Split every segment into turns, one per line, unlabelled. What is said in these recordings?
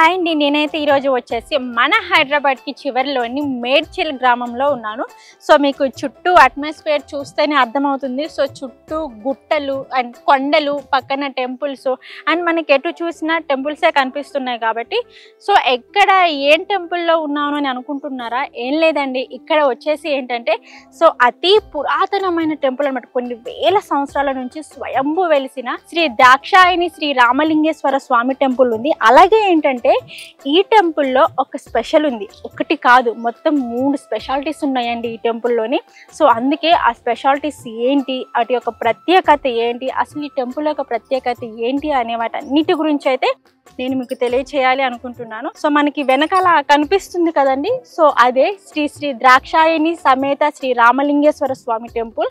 Hi అండి, నేనైతే ఈరోజు వచ్చేసి మన హైదరాబాద్కి చివరిలోని మేడ్చల్ గ్రామంలో ఉన్నాను. సో మీకు చుట్టూ అట్మాస్ఫియర్ చూస్తేనే అర్థమవుతుంది. సో చుట్టూ గుట్టలు అండ్ కొండలు, పక్కన టెంపుల్స్ అండ్ మనకి ఎటు చూసినా టెంపుల్సే కనిపిస్తున్నాయి. కాబట్టి సో ఎక్కడ ఏం టెంపుల్లో ఉన్నాను అని అనుకుంటున్నారా? ఏం లేదండి, ఇక్కడ వచ్చేసి ఏంటంటే సో అతి పురాతనమైన టెంపుల్ అనమాట. కొన్ని వేల సంవత్సరాల నుంచి స్వయంభూ వెలిసిన శ్రీ దాక్షాయణి శ్రీ రామలింగేశ్వర స్వామి టెంపుల్ ఉంది. అలాగే ఏంటంటే ఈ టెంపుల్లో ఒక స్పెషల్ ఉంది, ఒకటి కాదు మొత్తం 3 స్పెషాలిటీస్ ఉన్నాయండి ఈ టెంపుల్లోని. సో అందుకే ఆ స్పెషాలిటీస్ ఏంటి, వాటి యొక్క ప్రత్యేకత ఏంటి, అసలు ఈ టెంపుల్ యొక్క ప్రత్యేకత ఏంటి అనే వాటి అన్నిటి గురించి అయితే నేను మీకు తెలియచేయాలి అనుకుంటున్నాను. సో మనకి వెనకాల కనిపిస్తుంది కదండి, సో అదే శ్రీ శ్రీ ద్రాక్షాయణి సమేత శ్రీ రామలింగేశ్వర స్వామి టెంపుల్.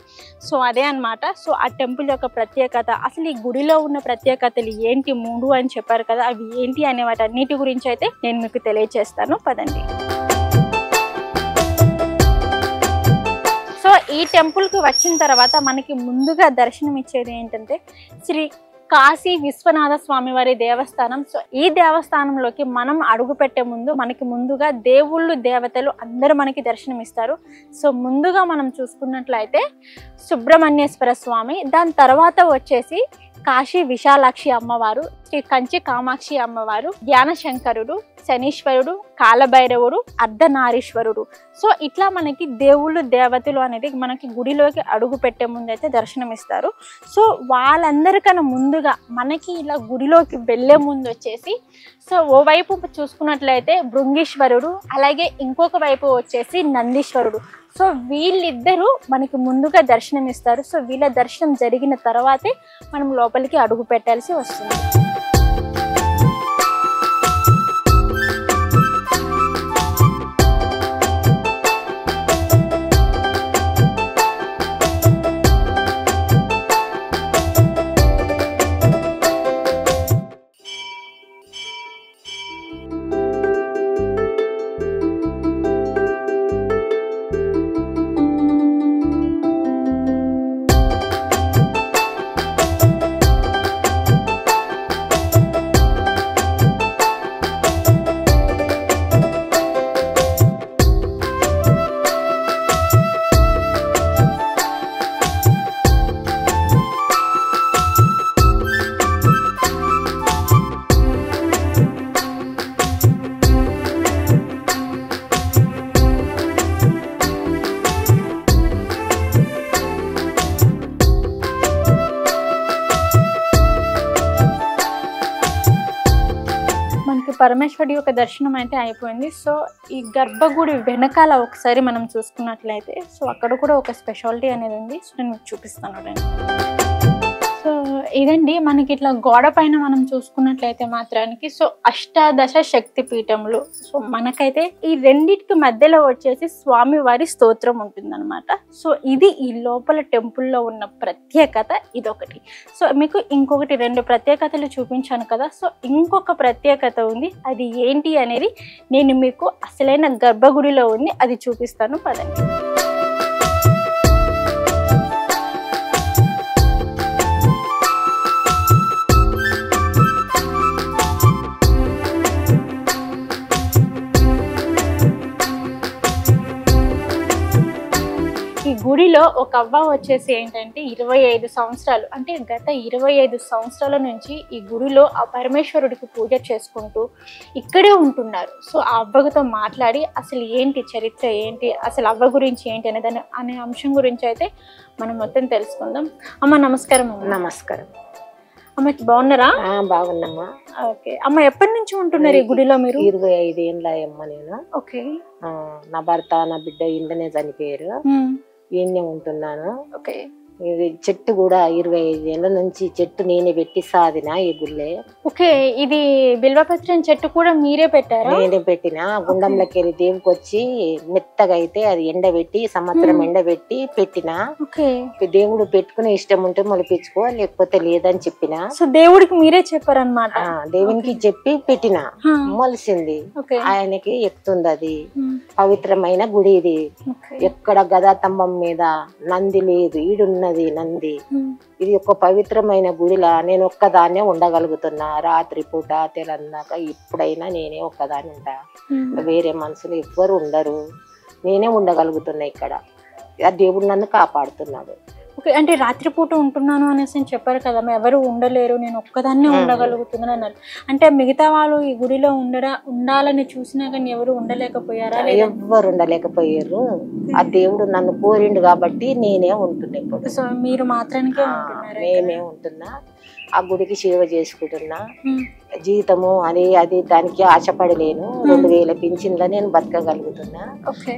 సో అదే అన్నమాట. సో ఆ టెంపుల్ యొక్క ప్రత్యేకత, అసలు ఈ గుడిలో ఉన్న ప్రత్యేకతలు ఏంటి 3 అని చెప్పారు కదా, అవి ఏంటి అనే వాటి అన్నిటి గురించి అయితే నేను మీకు తెలియచేస్తాను. పదండి. సో ఈ టెంపుల్కి వచ్చిన తర్వాత మనకి ముందుగా దర్శనం ఇచ్చేది ఏంటంటే శ్రీ కాశీ విశ్వనాథ స్వామి వారి దేవస్థానం. సో ఈ దేవస్థానంలోకి మనం అడుగు పెట్టే ముందు మనకి ముందుగా దేవుళ్ళు దేవతలు అందరూ మనకి దర్శనం ఇస్తారు. సో ముందుగా మనం చూసుకున్నట్లయితే సుబ్రహ్మణ్యేశ్వర స్వామి, దాని తర్వాత వచ్చేసి కాశీ విశాలాక్షి అమ్మవారు, శ్రీ కంచి కామాక్షి అమ్మవారు, జ్ఞానశంకరుడు, శనీశ్వరుడు, కాలభైరవుడు, అర్ధనారీశ్వరుడు. సో ఇట్లా మనకి దేవుళ్ళు దేవతలు అనేది మనకి గుడిలోకి అడుగు పెట్టే ముందు అయితే దర్శనం ఇస్తారు. సో వాళ్ళందరికన్నా ముందుగా మనకి ఇలా గుడిలోకి వెళ్ళే ముందు వచ్చేసి సో ఓవైపు చూసుకున్నట్లయితే భృంగీశ్వరుడు, అలాగే ఇంకొక వైపు వచ్చేసి నందీశ్వరుడు. సో వీళ్ళిద్దరూ మనకి ముందుగా దర్శనం ఇస్తారు. సో వీళ్ళ దర్శనం జరిగిన తర్వాతే మనం లోపలికి అడుగు పెట్టాల్సి వస్తుంది. పరమేశ్వరుడి యొక్క దర్శనం అయితే అయిపోయింది. సో ఈ గర్భగుడి వెనకాల ఒకసారి మనం చూసుకున్నట్లయితే సో అక్కడ కూడా ఒక స్పెషాలిటీ అనేది ఉంది. సో నేను మీకు చూపిస్తాను. సో ఇదండి, మనకి ఇట్లా గోడ పైన మనం చూసుకున్నట్లయితే మాత్రానికి సో అష్టాదశ శక్తి పీఠములు. సో మనకైతే ఈ రెండింటికి మధ్యలో వచ్చేసి స్వామివారి స్తోత్రం ఉంటుందన్నమాట. సో ఇది ఈ లోపల టెంపుల్లో ఉన్న ప్రత్యేకత ఇదొకటి. సో మీకు ఇంకొకటి 2 ప్రత్యేకతలు చూపించాను కదా, సో ఇంకొక ప్రత్యేకత ఉంది. అది ఏంటి అనేది నేను మీకు అసలైన గర్భగుడిలో ఉంది, అది చూపిస్తాను. పదండి. ఈ గుడిలో ఒక అవ్వ వచ్చేసి ఏంటంటే 25 సంవత్సరాలు, అంటే గత 25 సంవత్సరాల నుంచి ఈ గుడిలో ఆ పరమేశ్వరుడికి పూజ చేసుకుంటూ ఇక్కడే ఉంటున్నారు. సో ఆ అవ్వతో మాట్లాడి అసలు ఏంటి చరిత్ర ఏంటి, అసలు అవ్వ గురించి ఏంటి అనే అంశం గురించి అయితే మనం మొత్తం తెలుసుకుందాం. అమ్మ నమస్కారం.
నమస్కారం.
అమ్మకి బాగున్నారా?
బాగున్నామ్మా.
ఓకే అమ్మ, ఎప్పటి నుంచి ఉంటున్నారు ఈ గుడిలో మీరు?
25 ఏళ్ళ అమ్మ నేను.
ఓకే.
నా భర్త నా బిడ్డ ఇంటనే చనిపోయారు, ఈయనే ఉంటున్నాను.
ఓకే.
చెట్టు కూడా 25 ఏళ్ళ నుంచి చెట్టు నేనే పెట్టి సాదిన ఈ గుళ్ళే.
ఓకే. ఇది బిల్వపత్రం చెట్టు కూడా మీరే పెట్టారా?
నేనే పెట్టిన. గుండంలోకి వెళ్ళి దేవుకి వచ్చి మెత్తగా అయితే అది ఎండబెట్టి సంవత్సరం ఎండబెట్టి పెట్టిన. దేవుడు పెట్టుకుని ఇష్టం ఉంటే మొలిపించుకో, లేకపోతే లేదని చెప్పిన.
సో దేవుడికి మీరే చెప్పారనమాట?
దేవునికి చెప్పి పెట్టిన, మొలిసింది. ఆయనకి ఎక్కుతుంది. అది పవిత్రమైన గుడి ఇది. ఎక్కడ గదా స్తంభం మీద నంది లేదు, ఈడున్న ఉన్నది నంది. ఇది ఒక పవిత్రమైన గుడిలా నేను ఒక్కదాన్నే ఉండగలుగుతున్నా. రాత్రి పూట తెలందాక ఎప్పుడైనా నేనే ఒక్కదాన్ని ఉంటా, వేరే మనుషులు ఎవ్వరు ఉండరు, నేనే ఉండగలుగుతున్నా ఇక్కడ. ఆ దేవుడు నన్ను కాపాడుతున్నాడు.
ఓకే, అంటే రాత్రిపూట ఉంటున్నాను అనేసి చెప్పారు కదా, ఎవరు ఉండలేరు, నేను ఒక్కదాన్నే ఉండగలుగుతున్నాను అన్నారు. అంటే మిగతా వాళ్ళు ఈ గుడిలో ఉండాలని చూసినా కానీ ఎవరు ఉండలేకపోయారా?
ఎవ్వరు ఉండలేకపోయారు. ఆ దేవుడు నన్ను కోరిండు కాబట్టి నేనే ఉంటున్నా ఇప్పుడు.
సో మీరు మాత్రానికే ఉంటున్నారు?
మేమే ఉంటున్నా, ఆ గుడికి సేవ చేసుకుంటున్నా. జీతము అది దానికి ఆశపడలేను. 2000 పింఛన్ల నేను బతకగలుగుతున్నా.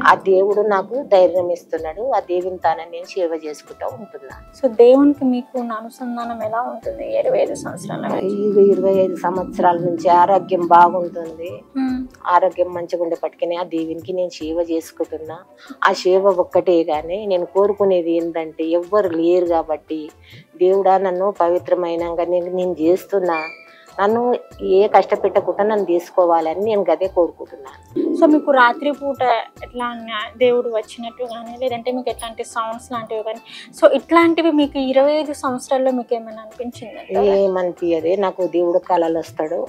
ఆ దేవుడు నాకు ధైర్యం ఇస్తున్నాడు. ఆ దేవుని తానని నేను సేవ చేసుకుంటూ ఉంటున్నా.
సో దేవునికి మీకు అనుసంధానం ఎలా ఉంటుంది 25 సంవత్సరాల?
25 సంవత్సరాల నుంచి ఆరోగ్యం బాగుంటుంది. ఆరోగ్యం మంచిగా ఉండేపటికనే ఆ దేవునికి నేను సేవ చేసుకుంటున్నా. ఆ సేవ ఒక్కటే గానీ నేను కోరుకునేది ఏంటంటే ఎవ్వరు లేరు కాబట్టి దేవుడా నన్ను పవిత్రమైనంగా నేను చేస్తున్నా, నన్ను ఏ కష్టపెట్టకుండా నన్ను తీసుకోవాలని నేను గదే కోరుకుంటున్నాను.
సో మీకు రాత్రి పూట ఎట్లా దేవుడు వచ్చినట్టు కానీ, లేదంటే మీకు ఎట్లాంటి సౌండ్స్ లాంటివి కానీ, సో ఇట్లాంటివి మీకు 25 సంవత్సరాల్లో మీకు ఏమైనా అనిపించింది?
ఏమనిపించదే. నాకు దేవుడు కళలు వస్తాడు,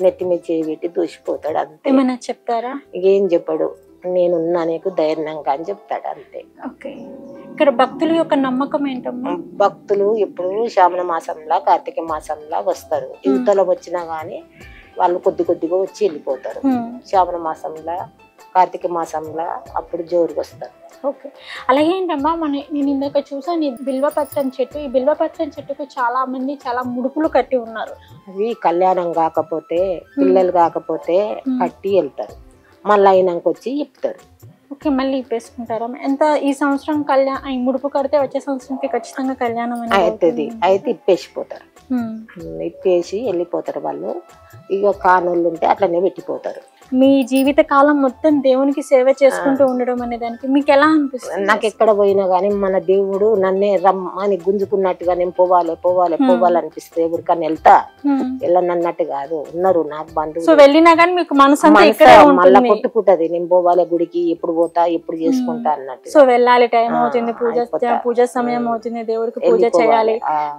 నెత్తి మీద చేయి పెట్టి దూసిపోతాడు అంతే.
ఏమైనా చెప్తారా?
ఏం చెప్పడు, నేనున్నా నీకు ధైర్యంగా అని చెప్తాడు అంతే.
ఓకే, ఇక్కడ భక్తుల యొక్క నమ్మకం ఏంటమ్మా?
భక్తులు ఇప్పుడు శ్రావణ మాసంలో కార్తీక మాసంలో వస్తారు. యువతలో వచ్చినా గానీ వాళ్ళు కొద్దిగా వచ్చి వెళ్ళిపోతారు. శ్రావణ మాసంలో కార్తీక మాసంలో అప్పుడు జోరుగా వస్తారు.
ఓకే, అలాగే ఏంటమ్మా నేను ఇందాక చూసాను బిల్వపత్రం చెట్టు. ఈ బిల్వపత్రం చెట్టుకు చాలా ముడుపులు కట్టి ఉన్నారు.
అవి కళ్యాణం కాకపోతే పిల్లలు కాకపోతే కట్టి వెళ్తారు, మళ్ళీ అయినాక వచ్చి ఇప్పుతారు.
ఓకే, మళ్ళీ ఇప్పేసుకుంటారా? ఎంత ఈ సంవత్సరం ఈ ముడుపు కడితే వచ్చే సంవత్సరంకి ఖచ్చితంగా కళ్యాణం
అవుతుంది. అయితే ఇప్పేసిపోతారు, ఇప్పేసి వెళ్ళిపోతారు వాళ్ళు. ఇక కానోళ్ళు ఉంటే అట్లనే పెట్టిపోతారు.
మీ జీవిత కాలం మొత్తం దేవునికి సేవ చేసుకుంటూ ఉండడం అనే దానికి మీకు ఎలా అనిపిస్తుంది?
నాకు ఎక్కడ పోయినా గానీ మన దేవుడు నన్నే రమ్మని గుంజుకున్నట్టుగా నేను పోవాలి అనిపిస్తే ఎవరికన్నా వెళ్తా, వెళ్ళనన్నట్టు కాదు. ఉన్నారు నాకు బంధువులు.
సో వెళ్ళినా కానీ మీకు మనసు
మళ్ళా కొట్టుకుంటది, నేను పోవాలి గుడికి, ఎప్పుడు పోతా ఎప్పుడు చేసుకుంటా అన్నట్టు.
సో వెళ్ళాలి, టైం అవుతుంది, పూజ సమయం అవుతుంది, దేవుడికి పూజ చేయాలి,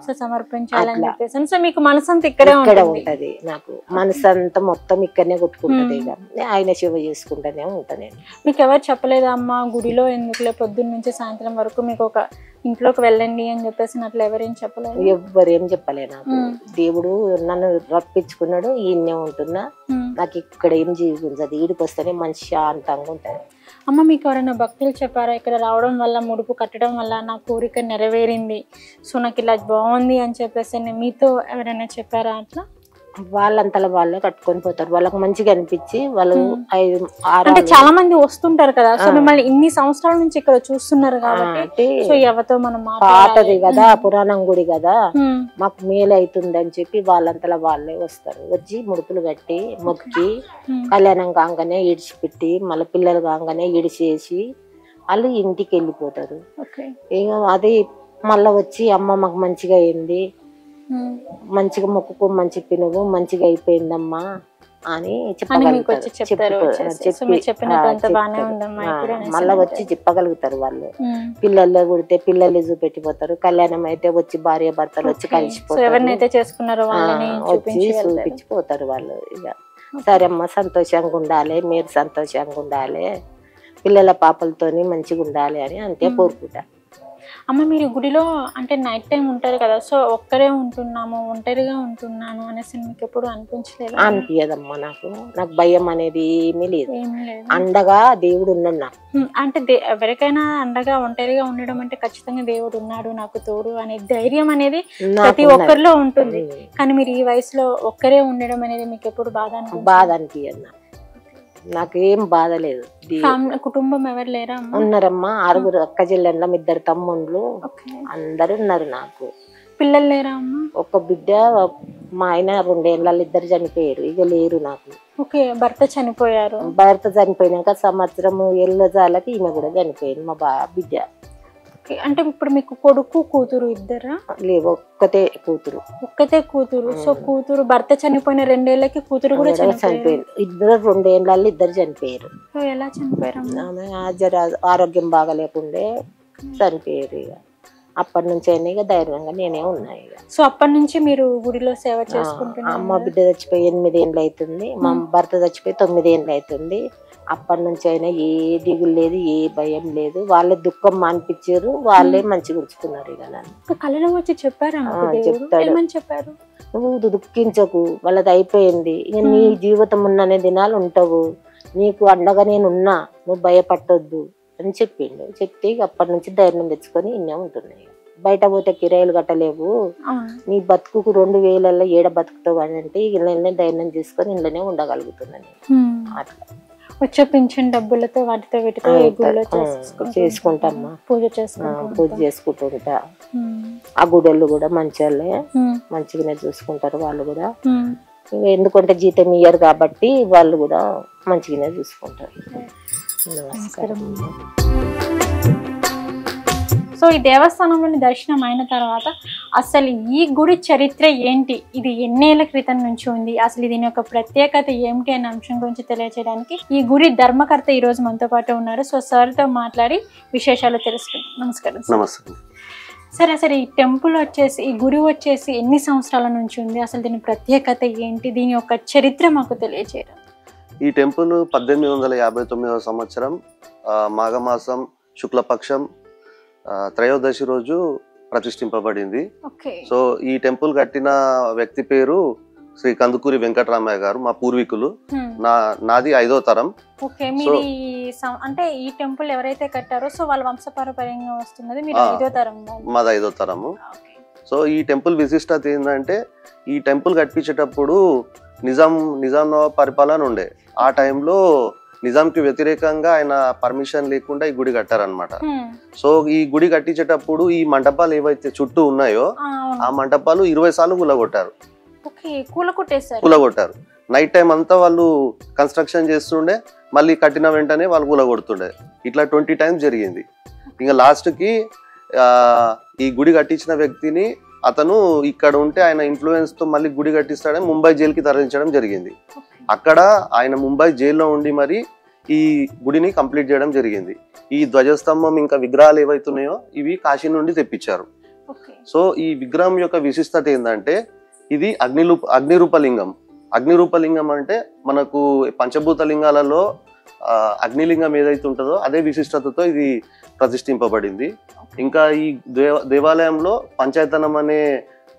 సో సమర్పించాలని చెప్పేసి. సో మీకు మనసంతా ఇక్కడే
ఉంటది. నాకు మనసంతా మొత్తం ఇక్కడనే కొట్టుకుంటది. ఇక ఆయన సేవ చేసుకుంటానే ఉంటా నేను.
మీకు ఎవరు చెప్పలేదా అమ్మా గుడిలో ఎందుకులే పొద్దున్న నుంచి సాయంత్రం వరకు మీకు ఒక ఇంట్లోకి వెళ్ళండి అని చెప్పేసి అట్లా ఎవరేం చెప్పలేదు?
ఎవ్వరేం చెప్పలే నాకు. దేవుడు నన్ను రప్పించుకున్నాడు, ఈయన్నే ఉంటున్నా. నాకు ఇక్కడ ఏం జీవించదు, ఈడికి వస్తేనే మంచి శాంతంగా ఉంటది.
అమ్మ మీకు ఎవరైనా భక్తులు చెప్పారా ఇక్కడ రావడం వల్ల, ముడుపు కట్టడం వల్ల నా కోరిక నెరవేరింది, సో నాకు ఇలా బాగుంది అని చెప్పేసి మీతో ఎవరైనా చెప్పారా? అట్లా
వాళ్ళంతలా వాళ్ళే కట్టుకొని పోతారు, వాళ్ళకి మంచిగా అనిపించి వాళ్ళు 5-6
అంటే చాలా మంది వస్తుంటారు కదా, సో మిమ్మల్ని ఇన్ని సంవత్సరాల నుంచి ఇక్కడ చూస్తున్నారు కాబట్టి సో ఎవరితో మనం
పాతది కదా, పురాణం గుడి కదా, మాకు మేలు అవుతుంది అని చెప్పి వాళ్ళంతలా వాళ్ళే వస్తారు. వచ్చి ముడుపులు కట్టి మొక్కి కళ్యాణం కాగానే ఇడిచిపెట్టి మళ్ళీ పిల్లలు కాగానే ఇడిచేసి వాళ్ళు ఇంటికి వెళ్ళిపోతారు. ఇక అది మళ్ళా వచ్చి అమ్మ మాకు మంచిగా అయింది, మంచిగా మొక్కుకో, మంచి పినుగు మంచిగా అయిపోయిందమ్మా అని మళ్ళా వచ్చి చెప్పగలుగుతారు. వాళ్ళు పిల్లల్లో కుడితే పిల్లలు చూపెట్టిపోతారు, కళ్యాణం అయితే వచ్చి భార్య భర్తలు వచ్చి కలిసిపోతారు, వచ్చి చూపించిపోతారు వాళ్ళు. ఇక సరే అమ్మ సంతోషంగా ఉండాలి, మీరు సంతోషంగా ఉండాలి, పిల్లల పాపలతోని మంచిగా ఉండాలి అని అంతే కోరుకుంటా.
అమ్మ మీరు గుడిలో అంటే నైట్ టైం ఉంటారు కదా, సో ఒక్కరే ఉంటున్నాము, ఒంటరిగా ఉంటున్నాను అనేసి మీకు ఎప్పుడు అనిపించలేదు?
అనిపించదమ్మా, నాకు భయం అనేది ఏమీ లేదు. అండగా దేవుడు ఉన్నాడు నాకు.
అంటే ఎవరికైనా అండగా ఒంటరిగా ఉండడం అంటే ఖచ్చితంగా దేవుడు ఉన్నాడు నాకు తోడు అనే ధైర్యం అనేది ప్రతి ఒక్కరిలో ఉంటుంది. కానీ మీరు ఈ వయసులో ఒక్కరే ఉండడం అనేది మీకు ఎప్పుడు బాధ
అనిపించదు? నాకేం బాధ లేదు.
కుటుంబం ఎవరు లేరా?
ఉన్నారమ్మా, 6 అక్క చెల్లెళ్ళం, 2 తమ్ముళ్ళు, అందరు ఉన్నారు. నాకు
పిల్లలు లేరా అమ్మా?
ఒక బిడ్డ, మా ఆయన 2 ఏళ్ళ 2 చనిపోయారు, ఇక లేరు నాకు.
ఓకే, భర్త చనిపోయారు.
భర్త చనిపోయినాక సంవత్సరము ఏళ్ళకి ఈమె కూడా చనిపోయింది, మా బిడ్డ.
అంటే ఇప్పుడు మీకు కొడుకు కూతురు ఇద్దరా?
లేవు, ఒక్కతే కూతురు.
సో కూతురు భర్త చనిపోయిన 2 ఏళ్ళకి కూతురు కూడా చనిపోయింది.
ఇద్దరు 2 ఏళ్ళ ఇద్దరు చనిపోయారు.
ఎలా చనిపోయారు?
ఆరోగ్యం బాగా లేకుండే చనిపోయారు. ఇక అప్పటి నుంచి అయినా ఇక ధైర్యంగా నేనే ఉన్నాయి.
సో అప్పటి నుంచి మీరు గుడిలో సేవ చేసుకుంటున్నారు?
అమ్మ బిడ్డ చచ్చిపోయి 8 ఏళ్ళు అవుతుంది, మా భర్త చచ్చిపోయి 9 ఏళ్ళు అవుతుంది. అప్పటి నుంచి అయినా ఏ దిగులు లేదు, ఏ భయం లేదు. వాళ్ళే దుఃఖం మానిపించారు, వాళ్ళే మంచిగా ఉంచుకున్నారు. ఇక నన్ను
కళ్ళలో వచ్చి చెప్పారా? చెప్పారు,
నువ్వు దుఃఖించకు, వాళ్ళది అయిపోయింది, ఇక నీ జీవితం ఉన్ననే దినాలు ఉంటావు, నీకు అండగా నేను ఉన్నా, నువ్వు భయపట్టొద్దు అని చెప్పిండు. చెప్తే ఇక అప్పటి నుంచి ధైర్యం తెచ్చుకొని ఇన్నే ఉంటున్నాయి. బయట పోతే కిరాయిలు కట్టలేవు, నీ బతుకుకు 2000 ఏడ బతుకుతావు అని అంటే ఇళ్ళనే ధైర్యం చేసుకొని ఇళ్ళనే ఉండగలుగుతున్నాను. అట్లా
వచ్చే పింఛన్ డబ్బులతో వాటితో వీటితో
చేసుకుంటామ్మా,
పూజ
చేసుకుంటుంటా. ఆ గుడళ్ళు కూడా మంచి మంచిగానే చూసుకుంటారు వాళ్ళు కూడా. ఎందుకంటే జీతం ఇయ్యరు కాబట్టి వాళ్ళు కూడా మంచిగానే చూసుకుంటారు.
సో ఈ దేవస్థానంలోని దర్శనం అయిన తర్వాత అసలు ఈ గుడి చరిత్ర ఏంటి, ఇది ఎన్నేళ్ల క్రితం నుంచి ఉంది, అసలు దీని యొక్క ప్రత్యేకత ఏమిటి అనే అంశం గురించి తెలియజేయడానికి ఈ గుడి ధర్మకర్త ఈ రోజు మనతో పాటు ఉన్నారు. సో సార్తో మాట్లాడి విశేషాలు తెలుసుకుంటాం. నమస్కారం.
నమస్తే
సార్. అసలు ఈ టెంపుల్ వచ్చేసి, ఈ గుడి వచ్చేసి ఎన్ని సంవత్సరాల నుంచి ఉంది, అసలు దీని ప్రత్యేకత ఏంటి, దీని యొక్క చరిత్ర మాకు తెలియజేయడం.
ఈ టెంపుల్ 1859వ సంవత్సరం మాఘమాసం శుక్లపక్షం త్రయోదశి రోజు ప్రతిష్ఠింపబడింది. సో ఈ టెంపుల్ కట్టిన వ్యక్తి పేరు శ్రీ కందుకూరి వెంకటరామయ్య గారు, మా పూర్వీకులు. నాది 5వ తరం.
అంటే ఈ టెంపుల్ ఎవరైతే కట్టారో సో వాళ్ళ వంశపారంపర్యంగా వస్తున్నది, మీరు 5వ తరం.
మాది 5వ తరము. సో ఈ టెంపుల్ విశిష్టత ఏంటంటే, ఈ టెంపుల్ కట్టించేటప్పుడు నిజాం నవాబ్ పరిపాలన ఉండే. ఆ టైంలో నిజాంకి వ్యతిరేకంగా ఆయన పర్మిషన్ లేకుండా ఈ గుడి కట్టారనమాట. సో ఈ గుడి కట్టించేటప్పుడు ఈ మంటపాలు ఏవైతే చుట్టూ ఉన్నాయో ఆ మంటపాలు 20 సార్లు కూలగొట్టారు. నైట్ టైం అంతా వాళ్ళు కన్స్ట్రక్షన్ చేస్తుండే, మళ్ళీ కట్టిన వెంటనే వాళ్ళు కూలగొడుతుండే. ఇట్లా 20 టైమ్స్ జరిగింది. ఇంకా లాస్ట్ కి ఈ గుడి కట్టించిన వ్యక్తిని అతను ఇక్కడ ఉంటే ఆయన ఇన్ఫ్లుయెన్స్ తో మళ్ళీ గుడి కట్టిస్తాడని ముంబై జైలుకి తరలించడం జరిగింది. అక్కడ ఆయన ముంబై జైల్లో ఉండి మరి ఈ గుడిని కంప్లీట్ చేయడం జరిగింది. ఈ ధ్వజస్తంభం ఇంకా విగ్రహాలు ఏవైతున్నాయో ఇవి కాశీ నుండి తెప్పించారు. సో ఈ విగ్రహం యొక్క విశిష్టత ఏంటంటే, ఇది అగ్నిరూపలింగం. అగ్నిరూపలింగం అంటే మనకు పంచభూత లింగాలలో అగ్నిలింగం ఏదైతే ఉంటుందో అదే విశిష్టతతో ఇది ప్రతిష్ఠింపబడింది. ఇంకా ఈ దేవాలయంలో పంచాయతనం అనే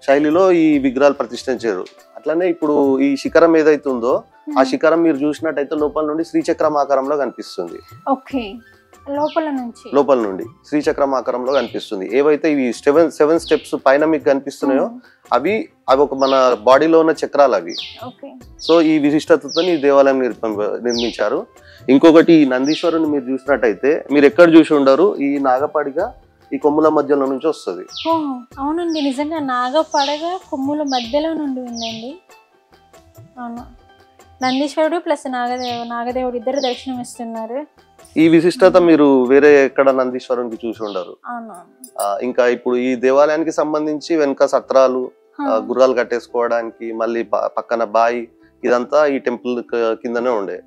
శైలిలో ఈ విగ్రహాలు ప్రతిష్ఠించారు. అట్లనే ఇప్పుడు ఈ శిఖరం ఏదైతే ఉందో ఆ శిఖరం మీరు చూసినట్టయితే లోపల నుండి శ్రీచక్రం ఆకారంలో కనిపిస్తుంది. లోపల నుండి శ్రీచక్రం ఆకారంలో కనిపిస్తుంది. ఏవైతే ఇవి 7 స్టెప్స్ పైన మీకు కనిపిస్తున్నాయో అవి ఒక మన బాడీలో ఉన్న చక్రాలు అవి. సో ఈ విశిష్టతతో ఈ దేవాలయం నిర్మించారు. ఇంకొకటి ఈ నందీశ్వరుని మీరు చూసినట్టయితే మీరు ఎక్కడ చూసి ఉండరు, ఈ నాగపడిగా ఈ కొమ్ముల మధ్యలో నుంచి వస్తుంది.
అవునండి, నిజంగా నాగపడగ కొమ్ముల మధ్యలో నుండి ఉందండి. అవును, నందీశ్వరుడు ప్లస్ నాగదేవుడు ఇద్దరు దర్శనం ఇస్తున్నారు.
ఈ విశిష్టత మీరు వేరే ఎక్కడ నందీశ్వరునికి చూసి ఉండరు. ఇంకా ఇప్పుడు ఈ దేవాలయానికి సంబంధించి వెనక సత్రాలు, గుర్రాలు కట్టేసుకోవడానికి, మళ్ళీ పక్కన బాయి, ఇదంతా ఈ టెంపుల్ కిందనే ఉండే.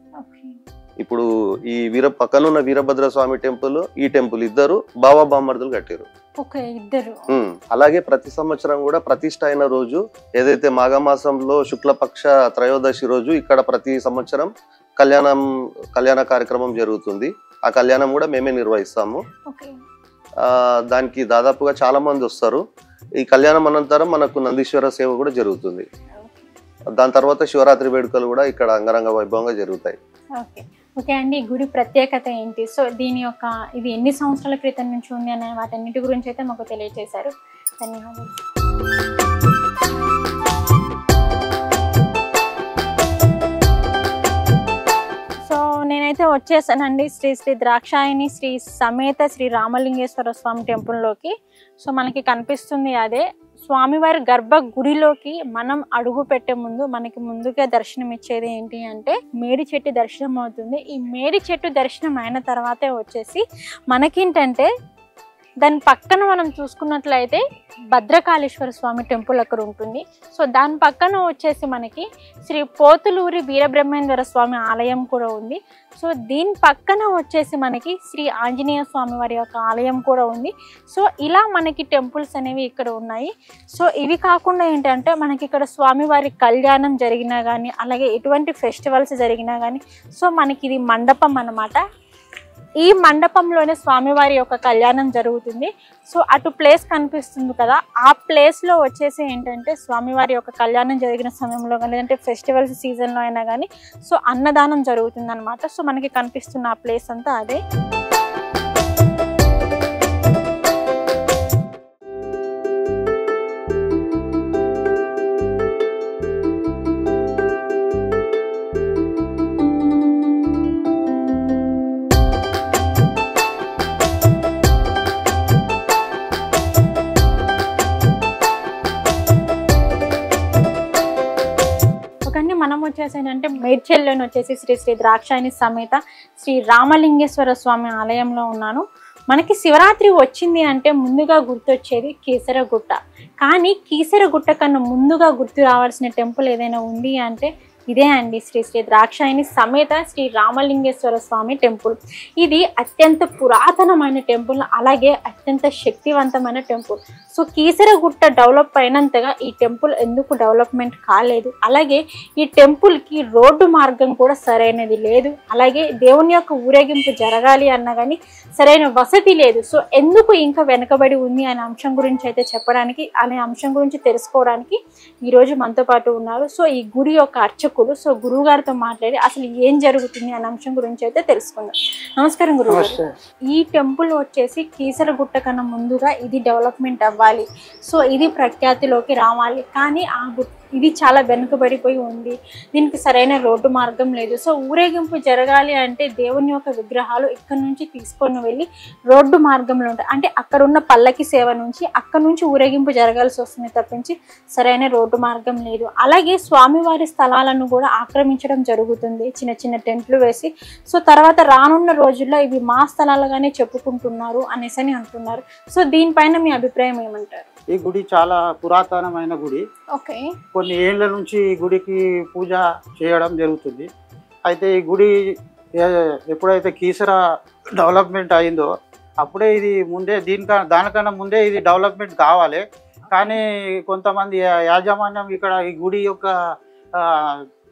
ఇప్పుడు ఈ పక్కనున్న వీరభద్ర స్వామి టెంపుల్, ఈ టెంపుల్ ఇద్దరు బావా బామ్మర్దులు కట్టారు. అలాగే ప్రతి సంవత్సరం కూడా ప్రతిష్ఠ అయిన రోజు ఏదైతే మాఘమాసంలో శుక్లపక్ష త్రయోదశి రోజు ఇక్కడ ప్రతి సంవత్సరం కళ్యాణ కార్యక్రమం జరుగుతుంది. ఆ కళ్యాణం కూడా మేమే నిర్వహిస్తాము. దానికి దాదాపుగా చాలా మంది వస్తారు. ఈ కళ్యాణం అనంతరం మనకు నందీశ్వర సేవ కూడా జరుగుతుంది. దాని తర్వాత శివరాత్రి వేడుకలు కూడా ఇక్కడ అంగరంగ వైభవంగా జరుగుతాయి.
ఓకే అండి, ఈ గుడి ప్రత్యేకత ఏంటి, సో దీని యొక్క ఇది ఎన్ని సంవత్సరాల క్రితం నుంచి ఉంది అనే వాటన్నిటి గురించి అయితే మాకు తెలియజేశారు. ధన్యవాదాలు. సో నేనైతే వచ్చేసానండి శ్రీ ద్రాక్షాయణి శ్రీ సమేత శ్రీ రామలింగేశ్వర స్వామి టెంపుల్లోకి. సో మనకి కనిపిస్తుంది అదే స్వామివారి గర్భ గుడిలోకి మనం అడుగు పెట్టే ముందు మనకి ముందుగా దర్శనం ఇచ్చేది ఏంటి అంటే మేడి చెట్టు దర్శనం అవుతుంది. ఈ మేడి చెట్టు దర్శనం అయిన తర్వాతే వచ్చేసి మనకేంటంటే దాని పక్కన మనం చూసుకున్నట్లయితే భద్రకాళేశ్వర స్వామి టెంపుల్ అక్కడ ఉంటుంది. సో దాని పక్కన వచ్చేసి మనకి శ్రీ పోతులూరి వీరబ్రహ్మేంద్ర స్వామి ఆలయం కూడా ఉంది. సో దీని పక్కన వచ్చేసి మనకి శ్రీ ఆంజనేయ స్వామి వారి యొక్క ఆలయం కూడా ఉంది. సో ఇలా మనకి టెంపుల్స్ అనేవి ఇక్కడ ఉన్నాయి. సో ఇవి కాకుండా ఏంటంటే మనకి ఇక్కడ స్వామివారి కళ్యాణం జరిగినా కానీ, అలాగే ఎటువంటి ఫెస్టివల్స్ జరిగినా కానీ, సో మనకి ఇది మండపం అన్నమాట. ఈ మండపంలోనే స్వామివారి యొక్క కళ్యాణం జరుగుతుంది. సో అటు ప్లేస్ కనిపిస్తుంది కదా, ఆ ప్లేస్లో వచ్చేసి ఏంటంటే స్వామివారి యొక్క కళ్యాణం జరిగిన సమయంలో కానీ, లేదంటే ఫెస్టివల్స్ సీజన్లో అయినా కానీ సో అన్నదానం జరుగుతుంది అనమాట. సో మనకి కనిపిస్తున్న ఆ ప్లేస్ అంతా అదే. మనం వచ్చేసి ఏంటంటే మేడ్చల్లోని వచ్చేసి శ్రీ శ్రీ ద్రాక్షాయణి సమేత శ్రీ రామలింగేశ్వర స్వామి ఆలయంలో ఉన్నాను. మనకి శివరాత్రి వచ్చింది అంటే ముందుగా గుర్తొచ్చేది కీసరగుట్ట. కానీ కీసరగుట్ట కన్నా ముందుగా గుర్తు రావాల్సిన టెంపుల్ ఏదైనా ఉంది అంటే ఇదే అండి, శ్రీ శ్రీ ద్రాక్షాయణి సమేత శ్రీ రామలింగేశ్వర స్వామి టెంపుల్. ఇది అత్యంత పురాతనమైన టెంపుల్, అలాగే అత్యంత శక్తివంతమైన టెంపుల్. సో కీసరగుట్ట డెవలప్ అయినంతగా ఈ టెంపుల్ ఎందుకు డెవలప్మెంట్ కాలేదు, అలాగే ఈ టెంపుల్కి రోడ్డు మార్గం కూడా సరైనది లేదు, అలాగే దేవుని యొక్క ఊరేగింపు జరగాలి అన్నా కానీ సరైన వసతి లేదు. సో ఎందుకు ఇంకా వెనకబడి ఉంది అనే అంశం గురించి అయితే చెప్పడానికి, అనే అంశం గురించి తెలుసుకోవడానికి ఈరోజు మనతో పాటు ఉన్నారు. సో ఈ గుడి యొక్క అర్చకులు, సో గురువు గారితో మాట్లాడి అసలు ఏం జరుగుతుంది అనే అంశం గురించి అయితే తెలుసుకుందాం. నమస్కారం గురువు గారు. ఈ టెంపుల్ వచ్చేసి కీసరగుట్ట కన్నా ముందుగా ఇది డెవలప్మెంట్ అవ్వాలి, సో ఇది ప్రఖ్యాతిలోకి రావాలి, కానీ ఇది చాలా వెనుకబడిపోయి ఉంది, దీనికి సరైన రోడ్డు మార్గం లేదు. సో ఊరేగింపు జరగాలి అంటే దేవుని యొక్క విగ్రహాలు ఇక్కడ నుంచి తీసుకొని వెళ్ళి రోడ్డు మార్గంలో ఉంటాయి, అంటే అక్కడ ఉన్న పల్లకి సేవ నుంచి అక్కడ నుంచి ఊరేగింపు జరగాల్సి వస్తుంది తప్పించి సరైన రోడ్డు మార్గం లేదు. అలాగే స్వామివారి స్థలాలను కూడా ఆక్రమించడం జరుగుతుంది చిన్న చిన్న టెంట్లు వేసి. సో తర్వాత రానున్న రోజుల్లో ఇవి మా స్థలాలుగానే చెప్పుకుంటున్నారు అనేసి అని అంటున్నారు. సో దీనిపైన మీ అభిప్రాయం ఏమంటారు?
ఈ గుడి చాలా పురాతనమైన గుడి.
ఓకే,
కొన్ని ఏళ్ల నుంచి ఈ గుడికి పూజ చేయడం జరుగుతుంది. అయితే ఈ గుడి ఎప్పుడైతే కీసర డెవలప్మెంట్ అయిందో అప్పుడే ఇది ముందే దానికన్నా ముందే ఇది డెవలప్మెంట్ కావాలి. కానీ కొంతమంది యాజమాన్యం ఇక్కడ ఈ గుడి యొక్క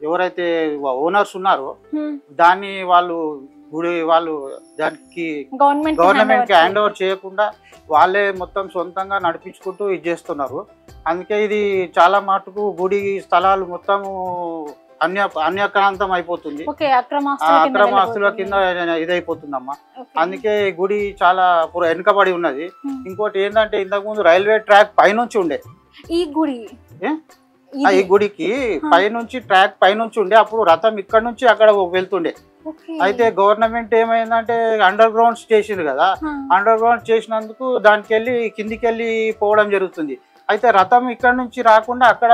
ఎవరైతే ఓనర్స్ ఉన్నారో దాన్ని వాళ్ళు దానికి గవర్నమెంట్ కి హ్యాండ్ ఓవర్ చేయకుండా వాళ్ళే మొత్తం సొంతంగా నడిపించుకుంటూ ఇది చేస్తున్నారు. అందుకే ఇది చాలా మటుకు గుడి స్థలాలు మొత్తము అన్యక్రాంతం అయిపోతుంది, అక్రమాస్తుల కింద ఇదైపోతుందమ్మా. అందుకే గుడి చాలా వెనుకబడి ఉన్నది. ఇంకోటి ఏంటంటే ఇంతకుముందు రైల్వే ట్రాక్ పైనుంచి ఉండే ఈ గుడికి పైనుంచి ట్రాక్ పైనుంచి ఉండే, అప్పుడు రథం ఇక్కడ నుంచి అక్కడ వెళ్తుండే. అయితే గవర్నమెంట్ ఏమైందంటే అండర్ గ్రౌండ్ చేసింది కదా, అండర్ గ్రౌండ్ చేసినందుకు దానికి వెళ్ళి కిందికి వెళ్ళి పోవడం జరుగుతుంది. అయితే రథం ఇక్కడ నుంచి రాకుండా అక్కడ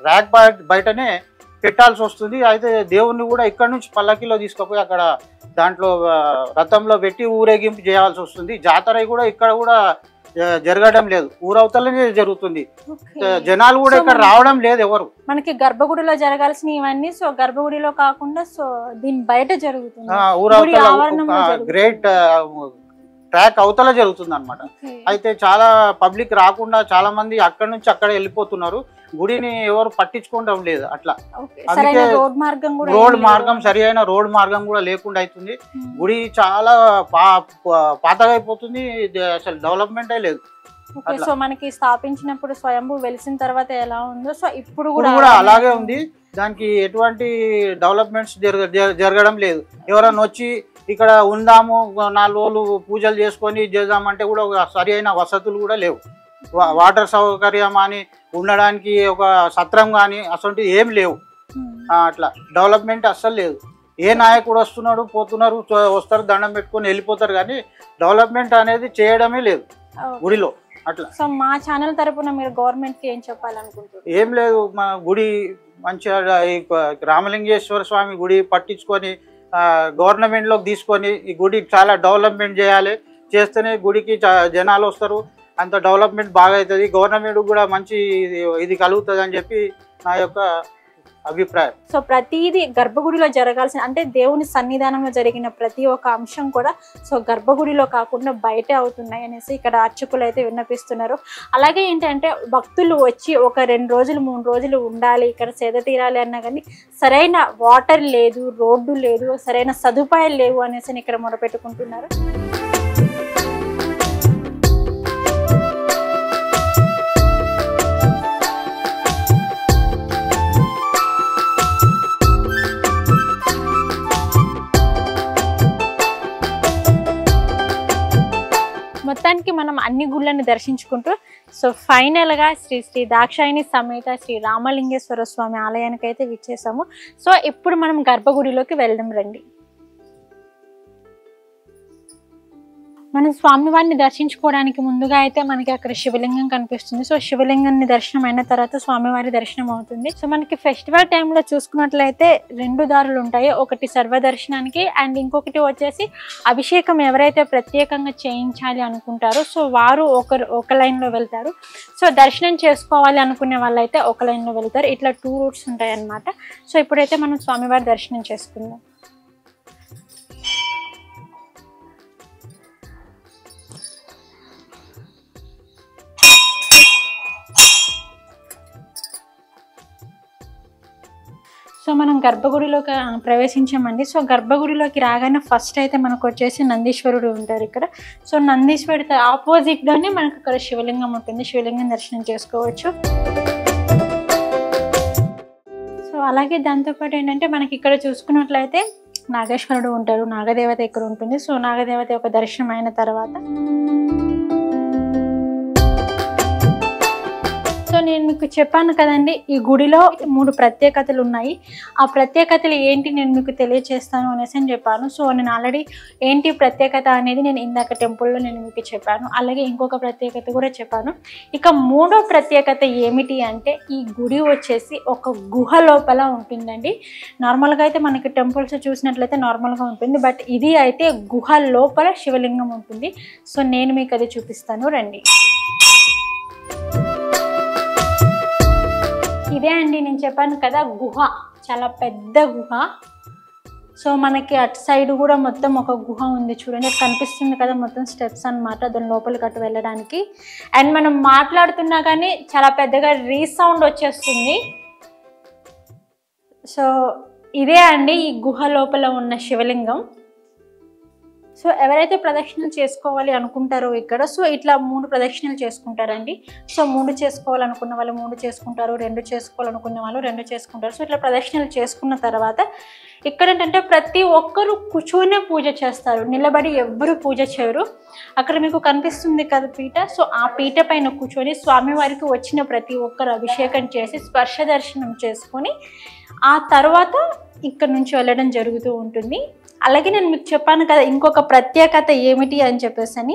ట్రాక్ బయటనే పెట్టాల్సి వస్తుంది. అయితే దేవుణ్ణి కూడా ఇక్కడ నుంచి పల్లకిలో తీసుకుపోయి అక్కడ దాంట్లో రథంలో పెట్టి ఊరేగింపు చేయాల్సి వస్తుంది. జాతర కూడా ఇక్కడ కూడా జరగడం లేదు, ఊరవతలనే జరుగుతుంది. జనాలు కూడా ఇక్కడ రావడం లేదు ఎవరు.
మనకి గర్భగుడిలో జరగాల్సిన ఇవన్నీ సో గర్భగుడిలో కాకుండా సో దీని బయట జరుగుతుంది,
ఊరవతల గ్రేట్ ట్రాక్ అవతల జరుగుతుంది అన్నమాట. అయితే చాలా పబ్లిక్ రాకుండా చాలా మంది అక్కడ నుంచి అక్కడ వెళ్ళిపోతున్నారు. గుడిని ఎవరు పట్టించుకోవడం లేదు అట్లా. అందుకే రోడ్ మార్గం సరి అయిన రోడ్ మార్గం కూడా లేకుండా అవుతుంది. గుడి చాలా పాతగా అయిపోతుంది, అసలు డెవలప్మెంట్ లేదు.
సో మనకి స్థాపించినప్పుడు స్వయంభూ వెలిసిన తర్వాత ఎలా ఉందో సో ఇప్పుడు కూడా
అలాగే ఉంది. దానికి ఎటువంటి డెవలప్మెంట్స్ జరగడం లేదు. ఎవరన్నా వచ్చి ఇక్కడ ఉందాము 4 రోజులు పూజలు చేసుకొని చేద్దామంటే కూడా సరి అయిన వసతులు కూడా లేవు. వాటర్ సౌకర్యం కానీ ఉండడానికి ఒక సత్రం కానీ అసలు ఏం లేవు. అట్లా డెవలప్మెంట్ అస్సలు లేదు. ఏ నాయకుడు వస్తున్నాడు పోతున్నారు, వస్తారు దండం పెట్టుకొని వెళ్ళిపోతారు, కానీ డెవలప్మెంట్ అనేది చేయడమే లేదు గుడిలో. అట్లా
సో మా ఛానల్ తరపున మీరు గవర్నమెంట్ కి ఏం చెప్పాలనుకుంటున్నారు?
ఏం లేదు, మా గుడి మంచిగా రామలింగేశ్వర స్వామి గుడి పట్టించుకొని గవర్నమెంట్ లోకి తీసుకొని ఈ గుడి చాలా డెవలప్మెంట్ చేయాలి. చేస్తేనే గుడికి జనాలు వస్తారు, అంత డెవలప్మెంట్ బాగా అవుతుంది, గవర్నమెంట్ కూడా మంచి ఇది కలుగుతుంది అని చెప్పి నా యొక్క అభిప్రాయం.
సో ప్రతిదీ గర్భగుడిలో జరగాల్సిన, అంటే దేవుని సన్నిధానంలో జరిగిన ప్రతి ఒక్క అంశం కూడా సో గర్భగుడిలో కాకుండా బయటే అవుతున్నాయి అనేసి ఇక్కడ అర్చకులు అయితే విన్నపిస్తున్నారు. అలాగే ఏంటంటే భక్తులు వచ్చి ఒక 2 రోజులు 3 రోజులు ఉండాలి, ఇక్కడ సేద తీరాలి అన్నా కానీ సరైన వాటర్ లేదు, రోడ్డు లేదు, సరైన సదుపాయాలు లేవు అనేసి ఇక్కడ మొరపెట్టుకుంటున్నారు. మొత్తానికి మనం అన్ని గుళ్ళని దర్శించుకుంటూ సో ఫైనల్గా శ్రీ శ్రీ దాక్షాయిని సమేత శ్రీ రామలింగేశ్వర స్వామి ఆలయానికి అయితే విచ్చేసాము. సో ఇప్పుడు మనం గర్భగుడిలోకి వెళ్దాం రండి. మనం స్వామివారిని దర్శించుకోవడానికి ముందుగా అయితే మనకి అక్కడ శివలింగం కనిపిస్తుంది. సో శివలింగాన్ని దర్శనం అయిన తర్వాత స్వామివారి దర్శనం అవుతుంది. సో మనకి ఫెస్టివల్ టైంలో చూసుకున్నట్లయితే 2 దారులు ఉంటాయి. ఒకటి సర్వదర్శనానికి అండ్ ఇంకొకటి వచ్చేసి అభిషేకం ఎవరైతే ప్రత్యేకంగా చేయించాలి అనుకుంటారో సో వారు ఒక లైన్లో వెళ్తారు. సో దర్శనం చేసుకోవాలి అనుకునే వాళ్ళైతే ఒక లైన్లో వెళ్తారు. ఇట్లా 2 రూట్స్ ఉంటాయి అన్నమాట. సో ఇప్పుడైతే మనం స్వామివారి దర్శనం చేసుకుందాం. సో మనం గర్భగుడిలోకి ప్రవేశించామండి. సో గర్భగుడిలోకి రాగానే ఫస్ట్ అయితే మనకు వచ్చేసి నందీశ్వరుడు ఉంటారు ఇక్కడ. సో నందీశ్వరుడితో ఆపోజిట్గానే మనకు ఇక్కడ శివలింగం ఉంటుంది. శివలింగం దర్శనం చేసుకోవచ్చు. సో అలాగే దాంతోపాటు ఏంటంటే మనకి ఇక్కడ చూసుకున్నట్లయితే నాగేశ్వరుడు ఉంటారు, నాగదేవత ఇక్కడ ఉంటుంది. సో నాగదేవత యొక్క దర్శనం అయిన తర్వాత సో నేను మీకు చెప్పాను కదండి, ఈ గుడిలో 3 ప్రత్యేకతలు ఉన్నాయి. ఆ ప్రత్యేకతలు ఏంటి నేను మీకు తెలియజేస్తాను అనేసి అని చెప్పాను. సో నేను ఆల్రెడీ ఏంటి ప్రత్యేకత అనేది నేను ఇందాక టెంపుల్లో నేను మీకు చెప్పాను. అలాగే ఇంకొక ప్రత్యేకత కూడా చెప్పాను. ఇక 3వ ప్రత్యేకత ఏమిటి అంటే ఈ గుడి వచ్చేసి ఒక గుహ లోపల ఉంటుందండి. నార్మల్గా అయితే మనకి టెంపుల్స్ చూసినట్లయితే నార్మల్గా ఉంటుంది, బట్ ఇది అయితే గుహ లోపల శివలింగం ఉంటుంది. సో నేను మీకు అది చూపిస్తాను రండి. ఇదే అండి నేను చెప్పాను కదా గుహ, చాలా పెద్ద గుహ. సో మనకి అటు సైడ్ కూడా మొత్తం ఒక గుహ ఉంది చూడండి, అది కనిపిస్తుంది కదా, మొత్తం స్టెప్స్ అన్నమాట దాని లోపలికి అటు వెళ్ళడానికి. అండ్ మనం మాట్లాడుతున్నా కానీ చాలా పెద్దగా రీసౌండ్ వచ్చేస్తుంది. సో ఇదే అండి ఈ గుహ లోపల ఉన్న శివలింగం. సో ఎవరైతే ప్రదక్షిణలు చేసుకోవాలి అనుకుంటారో ఇక్కడ సో ఇట్లా 3 ప్రదక్షిణలు చేసుకుంటారండి. సో 3 చేసుకోవాలనుకున్న వాళ్ళు 3 చేసుకుంటారు, 2 చేసుకోవాలనుకున్న వాళ్ళు 2 చేసుకుంటారు. సో ఇట్లా ప్రదక్షిణలు చేసుకున్న తర్వాత ఇక్కడ ఏంటంటే ప్రతి ఒక్కరు కూర్చొనే పూజ చేస్తారు, నిలబడి ఎవ్వరు పూజ చేయరు. అక్కడ మీకు కనిపిస్తుంది కదా పీఠ, సో ఆ పీఠ పైన కూర్చొని స్వామివారికి వచ్చిన ప్రతి ఒక్కరు అభిషేకం చేసి స్పర్శ దర్శనం చేసుకొని ఆ తర్వాత ఇక్కడ నుంచి వెళ్ళడం జరుగుతూ ఉంటుంది. అలాగే నేను మీకు చెప్పాను కదా ఇంకొక ప్రత్యేకత ఏమిటి అని చెప్పేసి,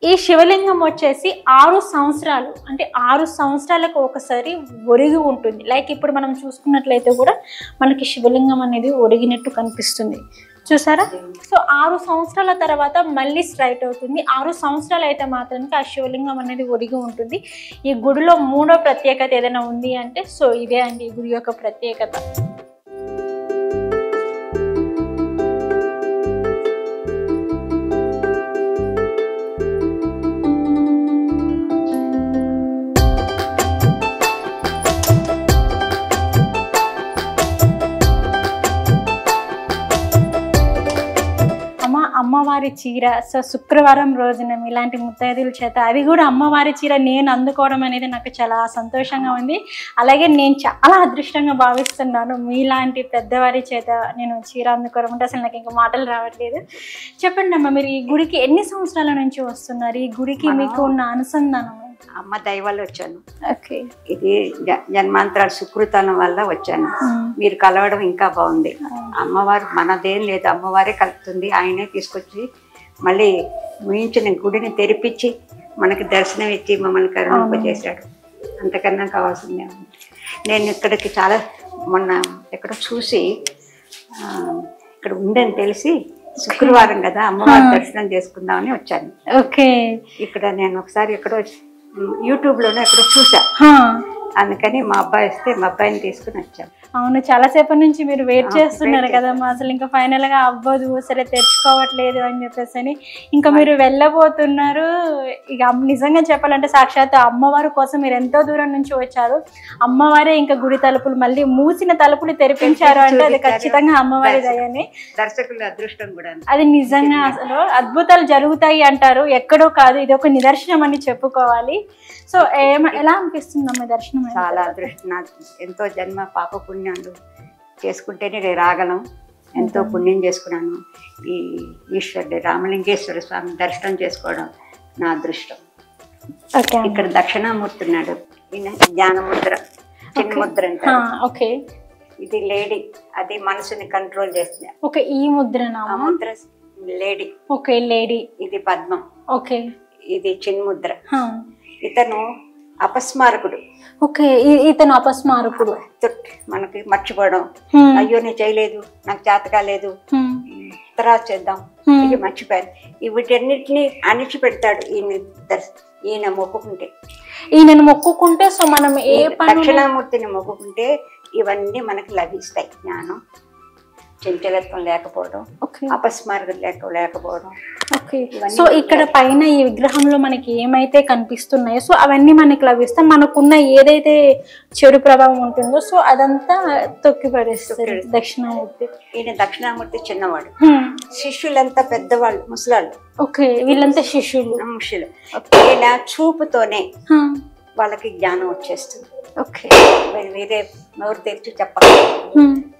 ఈ శివలింగం వచ్చేసి 6 సంవత్సరాలు అంటే 6 సంవత్సరాలకు ఒకసారి ఒరిగి ఉంటుంది. లైక్ ఇప్పుడు మనం చూసుకున్నట్లయితే కూడా మనకి శివలింగం అనేది ఒరిగినట్టు కనిపిస్తుంది, చూసారా? సో 6 సంవత్సరాల తర్వాత మళ్ళీ స్ట్రైట్ అవుతుంది. 6 సంవత్సరాలు అయితే మాత్రానికి ఆ శివలింగం అనేది ఒరిగి ఉంటుంది. ఈ గుడిలో 3వ ప్రత్యేకత ఏదైనా ఉంది అంటే సో ఇదే అండి ఈ గుడి యొక్క ప్రత్యేకత. అమ్మవారి చీర, సో శుక్రవారం రోజున ఇలాంటి ముత్తైదుల చేత అది కూడా అమ్మవారి చీర నేను అందుకోవడం అనేది నాకు చాలా సంతోషంగా ఉంది. అలాగే నేను చాలా అదృష్టంగా భావిస్తున్నాను మీలాంటి పెద్దవారి చేత నేను చీర అందుకోవడం అంటే అసలు నాకు ఇంకా మాటలు రావట్లేదు. చెప్పండి అమ్మ, మీరు ఈ గుడికి ఎన్ని సంవత్సరాల నుంచి వస్తున్నారు? ఈ గుడికి మీకు ఉన్న అనుసంధానం?
అమ్మ దయ వల్ల వచ్చాను.
ఓకే,
ఇది జన్మాంతరాల సుకృతానం వల్ల వచ్చాను. మీరు కలవడం ఇంకా బాగుంది. అమ్మవారు మనదేం లేదు, అమ్మవారే కలుపుతుంది. ఆయనే తీసుకొచ్చి మళ్ళీ ముయించిన గుడిని తెరిపించి మనకి దర్శనం ఇచ్చి మమ్మల్ని కరుణింపజేశాడు. అంతకన్నా కావాల్సిందే. నేను ఇక్కడికి చాలా మొన్న ఎక్కడో చూసి ఇక్కడ ఉందని తెలిసి శుక్రవారం కదా అమ్మవారి దర్శనం చేసుకుందామని వచ్చాను.
ఓకే.
ఇక్కడ నేను ఒకసారి ఎక్కడో యూట్యూబ్ లోనే ఎక్కడో చూసా, అందుకని మా అబ్బాయి వస్తే మా అబ్బాయిని తీసుకుని వచ్చాను.
అవును, చాలా సేపటి నుంచి మీరు వెయిట్ చేస్తున్నారు కదమ్మా, అసలు ఇంకా ఫైనల్ గా అవ్వదు, సరే తెచ్చుకోవట్లేదు అని చెప్పేసి అని ఇంకా మీరు వెళ్ళబోతున్నారు. ఇక నిజంగా చెప్పాలంటే సాక్షాత్ అమ్మవారి కోసం మీరు ఎంతో దూరం నుంచి వచ్చారు. అమ్మవారే ఇంకా గుడి తలుపులు మళ్ళీ మూసిన తలుపులు తెరిపించారు అంటే అది ఖచ్చితంగా అమ్మవారి దయనే,
దర్శకుల అదృష్టం కూడా.
అది నిజంగా అసలు అద్భుతాలు జరుగుతాయి అంటారు, ఎక్కడో కాదు, ఇది ఒక నిదర్శనం అని చెప్పుకోవాలి. సో ఎలా అనిపిస్తుంది అమ్మ దర్శనం?
చాలా అదృష్టం, ఎంతో జన్మ పాప పుణ్యాలు చేసుకుంటేనే రాగలం. ఎంతో పుణ్యం చేసుకున్నాను. ఈ ఈశ్వరుడు రామలింగేశ్వర స్వామి దర్శనం చేసుకోవడం నా అదృష్టం. ఇక్కడ దక్షిణామూర్తి ఉన్నాడు, ఈయన జ్ఞానముద్ర, చిన్న ముద్ర అంటారు. ఇది లేడీ, అది మనసుని కంట్రోల్ చేస్తుంది.
ఓకే, ఈ Mudra
Mudra lady.
Okay, lady.
ఇది పద్మం.
ఓకే,
ఇది చిన్ముద్ర. ఇతను అపస్మారకుడు.
ఓకే, ఇతను అపస్మారకుడు.
మనకి మర్చిపోవడం, అయ్యో నేను చేయలేదు, నాకు చేత కాలేదు, తర్వాత చేద్దాం, ఇది మర్చిపోయాను, వీటన్నిటిని అణిచిపెడతాడు ఈయన మొక్కుకుంటే.
ఈయనను మొక్కుకుంటే సో మనం ఏ
దక్షిణామూర్తిని మొక్కుకుంటే ఇవన్నీ మనకి లభిస్తాయి. జ్ఞానం, చంచలత్వం లేకపోవడం, అపస్మారకం లేకపోవడం.
సో ఇక్కడ పైన ఈ విగ్రహంలో మనకి ఏమైతే కనిపిస్తున్నాయో సో అవన్నీ మనకి లభిస్తాయి. మనకున్న ఏదైతే చెడు ప్రభావం ఉంటుందో సో అదంతా తొక్కి పడేస్తారు దక్షిణామూర్తి.
ఈయన దక్షిణామూర్తి చిన్నవాడు, శిష్యులంతా పెద్దవాళ్ళు, ముసలాళ్ళు.
ఓకే, వీళ్ళంతా శిష్యులు.
ఈయన చూపుతోనే వాళ్ళకి జ్ఞానం వచ్చేస్తుంది.
ఓకే,
వేరే నోరు తెరిచి చెప్పాలి,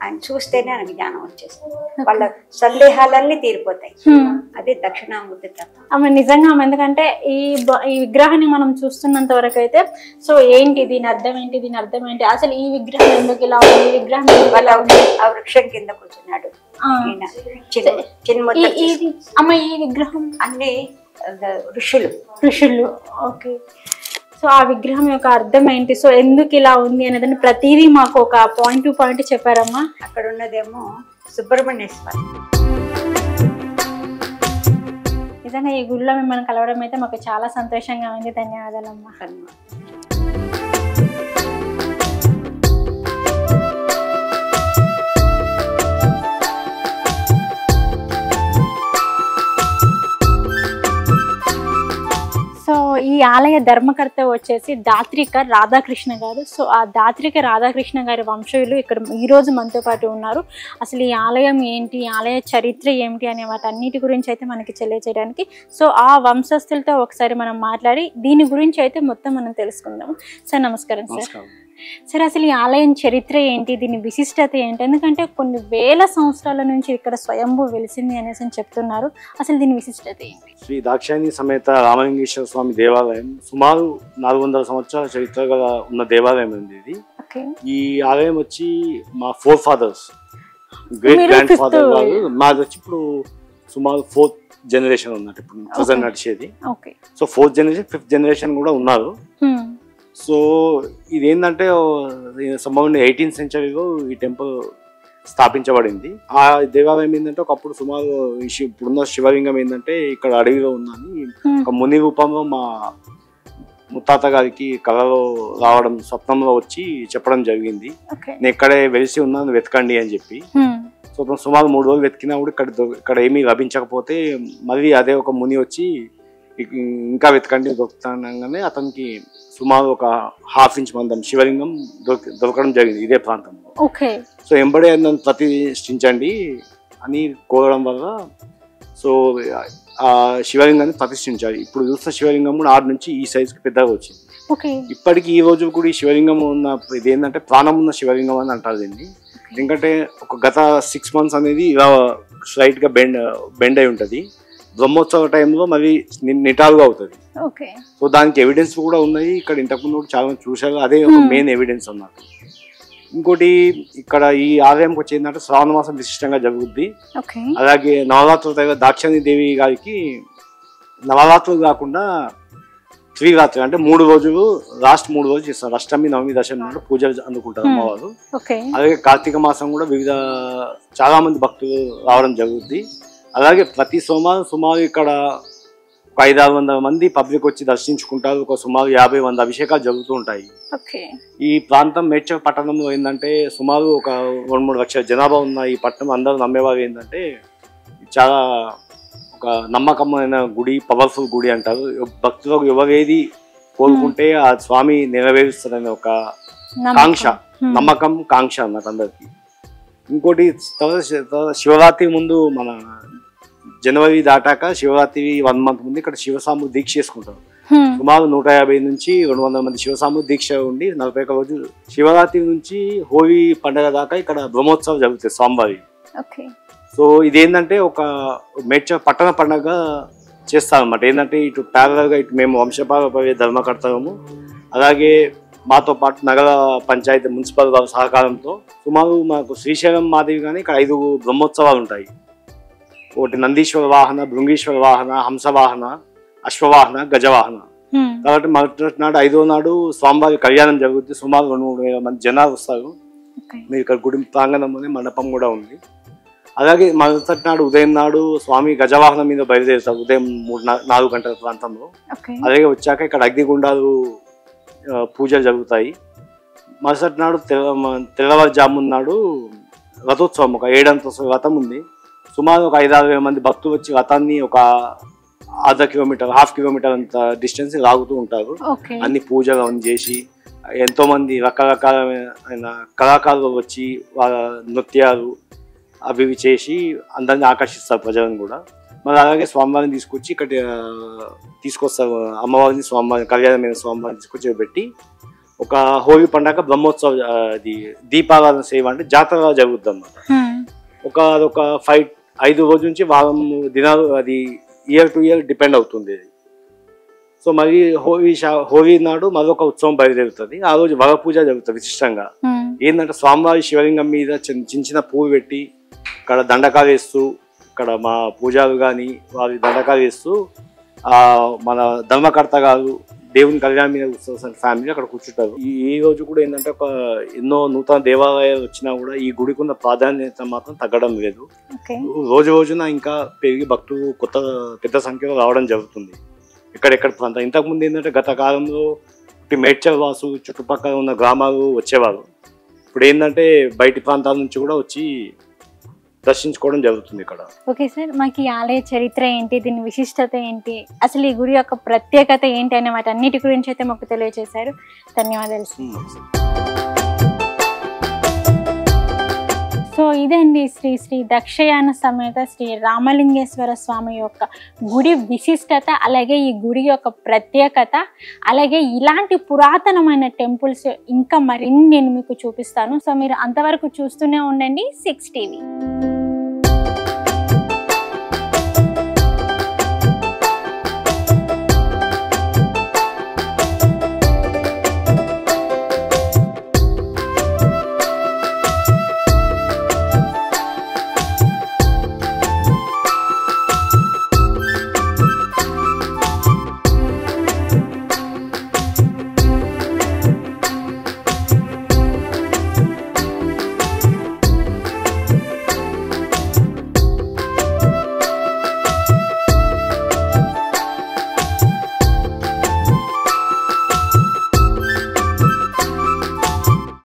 ఆయన చూస్తేనే ఆయనకి జ్ఞానం వచ్చేస్తుంది, వాళ్ళ సందేహాలన్నీ తీరిపోతాయి. అది దక్షిణామూర్తి తత్వం.
ఆమె నిజంగా ఎందుకంటే ఈ విగ్రహాన్ని మనం చూస్తున్నంత వరకు అయితే సో ఏంటి దీని అర్థం ఏంటి, దీని అర్థం ఏంటి, అసలు ఈ విగ్రహం ఎందుకు ఇలా ఉంది, ఈ విగ్రహం
ఆ వృక్షం కింద కూర్చున్నాడు చిన్ముద్ర.
అమ్మ ఈ విగ్రహం
అన్ని ఋషులు.
ఓకే, సో ఆ విగ్రహం యొక్క అర్థం ఏంటి, సో ఎందుకు ఇలా ఉంది అనేది ప్రతిదీ మాకు ఒక పాయింట్ టు పాయింట్ చెప్పారమ్మా.
అక్కడ ఉన్నదేమో సుబ్రహ్మణ్య స్వామి.
నిజంగా ఈ గుడిలో మిమ్మల్ని కలవడం అయితే మాకు చాలా సంతోషంగా ఉంది. ధన్యవాదాలమ్మా. సో ఈ ఆలయ ధర్మకర్త వచ్చేసి దాత్రిక రాధాకృష్ణ గారు. సో ఆ దాత్రిక రాధాకృష్ణ గారి వంశీయులు ఇక్కడ ఈరోజు మనతో పాటు ఉన్నారు. అసలు ఈ ఆలయం ఏంటి, ఆలయ చరిత్ర ఏమిటి అనే వాటన్నిటి గురించి అయితే మనకి తెలియజేయడానికి సో ఆ వంశస్థులతో ఒకసారి మనం మాట్లాడి దీని గురించి అయితే మొత్తం మనం తెలుసుకుందాము. సార్ నమస్కారం సార్. సార్ అసలు ఈ ఆలయం చరిత్ర ఏంటి, దీని విశిష్టత ఏంటి, ఎందుకంటే కొన్ని వేల సంవత్సరాల నుంచి ఇక్కడ స్వయంభూ వెలిసింది అనేసి అని చెప్తున్నారు, అసలు దీని విశిష్టత ఏంటి?
శ్రీ దాక్షాయణి సమేత రామలింగేశ్వర స్వామి దేవాలయం సుమారు 400 సంవత్సరాల చరిత్ర గల ఉన్న దేవాలయం అండి ఇది. ఈ ఆలయం వచ్చి మా 4 fathers, గ్రేట్ గ్రాండ్ ఫాదర్ వాళ్ళు, మాది వచ్చి ఇప్పుడు సుమారు 4th జనరేషన్ ఉన్నట్టు ఇప్పుడు ప్రజెంట్ నడిచేది. So 4th generation 5th generation కూడా ఉన్నారు. సో ఇది ఏంటంటే సంభవం 18th సెంచరీలో ఈ టెంపుల్ స్థాపించబడింది. ఆ దేవాలయం ఏంటంటే ఒకప్పుడు సుమారు ఇప్పుడున్న శివలింగం ఏంటంటే ఇక్కడ అడవిలో ఉందని ఒక ముని రూపంలో మా ముత్తాత గారికి కళలో రావడం, స్వప్నంలో వచ్చి చెప్పడం జరిగింది, నేను ఇక్కడే వెలిసి ఉన్నాను వెతకండి అని చెప్పి. సో సుమారు 3 రోజులు వెతికినా కూడా ఇక్కడ ఏమీ లభించకపోతే మళ్ళీ అదే ఒక ముని వచ్చి ఇంకా వెతకండి దొరుకుతానగానే అతనికి సుమారు ఒక 1/2 ఇంచ్ మందం శివలింగం దొరకడం జరిగింది ఇదే ప్రాంతంలో. సో ఎంబడే దాన్ని ప్రతిష్ఠించండి అని కోరడం వల్ల సో ఆ శివలింగాన్ని ప్రతిష్ఠించాలి. ఇప్పుడు చూస్తున్న శివలింగం కూడా 6 నుంచి ఈ సైజుకి పెద్దగా వచ్చింది. ఇప్పటికి ఈ రోజు కూడా ఈ శివలింగం ఉన్న ఇది ఏంటంటే ప్రాణం ఉన్న శివలింగం అని అంటారు దీన్ని. ఎందుకంటే ఒక గత 6 months అనేది ఇలా స్ట్రైట్ గా బెండ్ అయి ఉంటది. బ్రహ్మోత్సవ టైంలో మరి నిటారుగా అవుతుంది. సో దానికి ఎవిడెన్స్ కూడా ఉన్నాయి. ఇక్కడ ఇంతకుముందు కూడా చాలా మంది చూశారు, అదే ఒక మెయిన్ ఎవిడెన్స్ అన్నట్టు. ఇంకోటి ఇక్కడ ఈ ఆలయంకి వచ్చి ఏంటంటే శ్రావణ మాసం విశిష్టంగా జరుగుద్ది. అలాగే నవరాత్రుల దాక్షాయణి దేవి గారికి నవరాత్రులు కాకుండా త్రిరాత్రి అంటే 3 రోజులు లాస్ట్ 3 రోజులు చేస్తారు. అష్టమి, నవమి, దశమి నాడు పూజలు అందుకుంటారు అమ్మవారు. అలాగే కార్తీక మాసం కూడా చాలా మంది భక్తులు రావడం జరుగుద్ది. అలాగే ప్రతి సోమవారం సుమారు ఇక్కడ ఒక 500-600 మంది పబ్లిక్ వచ్చి దర్శించుకుంటారు. ఒక సుమారు 50-100 అభిషేకాలు జరుగుతూ ఉంటాయి. ఈ ప్రాంతం మేడ్చల్ పట్టణంలో ఏంటంటే సుమారు ఒక 2-3 లక్షల జనాభా ఉన్న ఈ పట్టణం అందరూ నమ్మేవారు ఏంటంటే చాలా ఒక నమ్మకమైన గుడి, పవర్ఫుల్ గుడి అంటారు. భక్తులకు ఎవరేది కోరుకుంటే ఆ స్వామి నెరవేరుస్తారనే ఒక కాంక్ష, నమ్మకం, కాంక్ష అన్నమాట అందరికి. ఇంకోటి శివరాత్రి ముందు మన జనవరి దాటాక శివరాత్రి 1 month ముందు ఇక్కడ శివసాము దీక్ష చేసుకుంటారు. సుమారు 150 నుంచి 200 మంది శివసాము దీక్ష ఉండి 41 రోజులు శివరాత్రి నుంచి హోలీ పండుగ దాకా ఇక్కడ బ్రహ్మోత్సవం జరుగుతుంది స్వామివారి. సో ఇదేంటంటే ఒక మేడ్చల్ పట్టణ పండుగ చేస్తారన్నమాట. ఏంటంటే ఇటు ప్యారలల్గా ఇటు మేము వంశపారంపర్య ధర్మకర్తలము, అలాగే మాతో పాటు నగర పంచాయతీ మున్సిపల్ వారి సహకారంతో సుమారు మాకు శ్రీశైలం మాదిరిగానే ఇక్కడ 5 బ్రహ్మోత్సవాలు ఉంటాయి. ఒకటి నందీశ్వర వాహన, భృంగీశ్వర వాహన, హంసవాహన, అశ్వవాహన, గజవాహన. కాబట్టి మొదటి నాడు 5వ నాడు స్వామివారి కళ్యాణం జరుగుతుంది. సుమారు 2-3 మంది జనాలు వస్తారు. మీరు ఇక్కడ గుడి ప్రాంగణంలోనే మండపం కూడా ఉంది. అలాగే మొదటి నాడు ఉదయం నాడు స్వామి గజవాహనం మీద బయలుదేరుతారు ఉదయం 3-4 గంటల ప్రాంతంలో. అలాగే వచ్చాక ఇక్కడ అగ్నిగుండాలు పూజలు జరుగుతాయి. మరుసటి నాడు తెల్లవారుజామున నాడు రథోత్సవం, ఒక 7 అంతస్తుల రథం ఉంది. సుమారు ఒక 5-6 వేల మంది భక్తులు వచ్చి రథాన్ని ఒక 1/2 కిలోమీటర్, 1/2 కిలోమీటర్ అంత డిస్టెన్స్ లాగుతూ ఉంటారు. అన్ని పూజలు అవన్నీ చేసి ఎంతో మంది రకరకాలైన కళాకారులు వచ్చి వాళ్ళ నృత్యాలు అవి చేసి అందరినీ ఆకర్షిస్తారు ప్రజలను కూడా. మరి అలాగే స్వామివారిని తీసుకొచ్చి ఇక్కడ తీసుకొస్తారు. అమ్మవారిని స్వామివారిని కళ్యాణమైన స్వామివారిని తీసుకొచ్చి పెట్టి ఒక హోలీ పండుగ బ్రహ్మోత్సవ అది దీపారాధన సేవ అంటే జాతర జరుగుతుంది అన్నమాట. ఒక 5 రోజుల నుంచి వారం దినాలు, అది ఇయర్ టు ఇయర్ డిపెండ్ అవుతుంది. సో మరి హోలీ నాడు మరొక ఉత్సవం బయలుదేరుతుంది. ఆ రోజు వర పూజ జరుగుతుంది విశిష్టంగా. ఏంటంటే స్వామివారి శివలింగం మీద చిన్న పువ్వు పెట్టి ఇక్కడ దండకాలు వేస్తూ, ఇక్కడ మా పూజారు కానీ వారి దండకాలు వేస్తూ మన ధర్మకర్త గారు దేవుని కళ్యాణం మీద ఫ్యామిలీ అక్కడ కూర్చుంటారు. ఈ రోజు కూడా ఏంటంటే ఎన్నో నూతన దేవాలయాలు వచ్చినా కూడా ఈ గుడికి ఉన్న ప్రాధాన్యత మాత్రం తగ్గడం లేదు. రోజు రోజున ఇంకా పెరిగి భక్తులు పెద్ద సంఖ్యలో రావడం జరుగుతుంది. ఎక్కడెక్కడ ప్రాంతం ఇంతకుముందు ఏంటంటే గత కాలంలో మేడ్చల్ వాసు చుట్టుపక్కల ఉన్న గ్రామాలు వచ్చేవారు. ఇప్పుడు ఏంటంటే బయటి ప్రాంతాల నుంచి కూడా వచ్చి దర్శించుకోవడం జరుగుతుంది ఇక్కడ.
ఓకే సార్, మాకు ఈ ఆలయ చరిత్ర ఏంటి, దీని విశిష్టత ఏంటి, అసలు ఈ గుడి యొక్క ప్రత్యేకత ఏంటి అనే వాటి అన్నిటి గురించి అయితే మాకు తెలియజేశారు. ధన్యవాదాలు సార్. సో ఇదండి శ్రీ దక్షయాన సమేత శ్రీ రామలింగేశ్వర స్వామి యొక్క గుడి విశిష్టత, అలాగే ఈ గుడి యొక్క ప్రత్యేకత, అలాగే ఇలాంటి పురాతనమైన టెంపుల్స్ ఇంకా మరిన్ని నేను మీకు చూపిస్తాను. సో మీరు అంతవరకు చూస్తూనే ఉండండి 6 TV.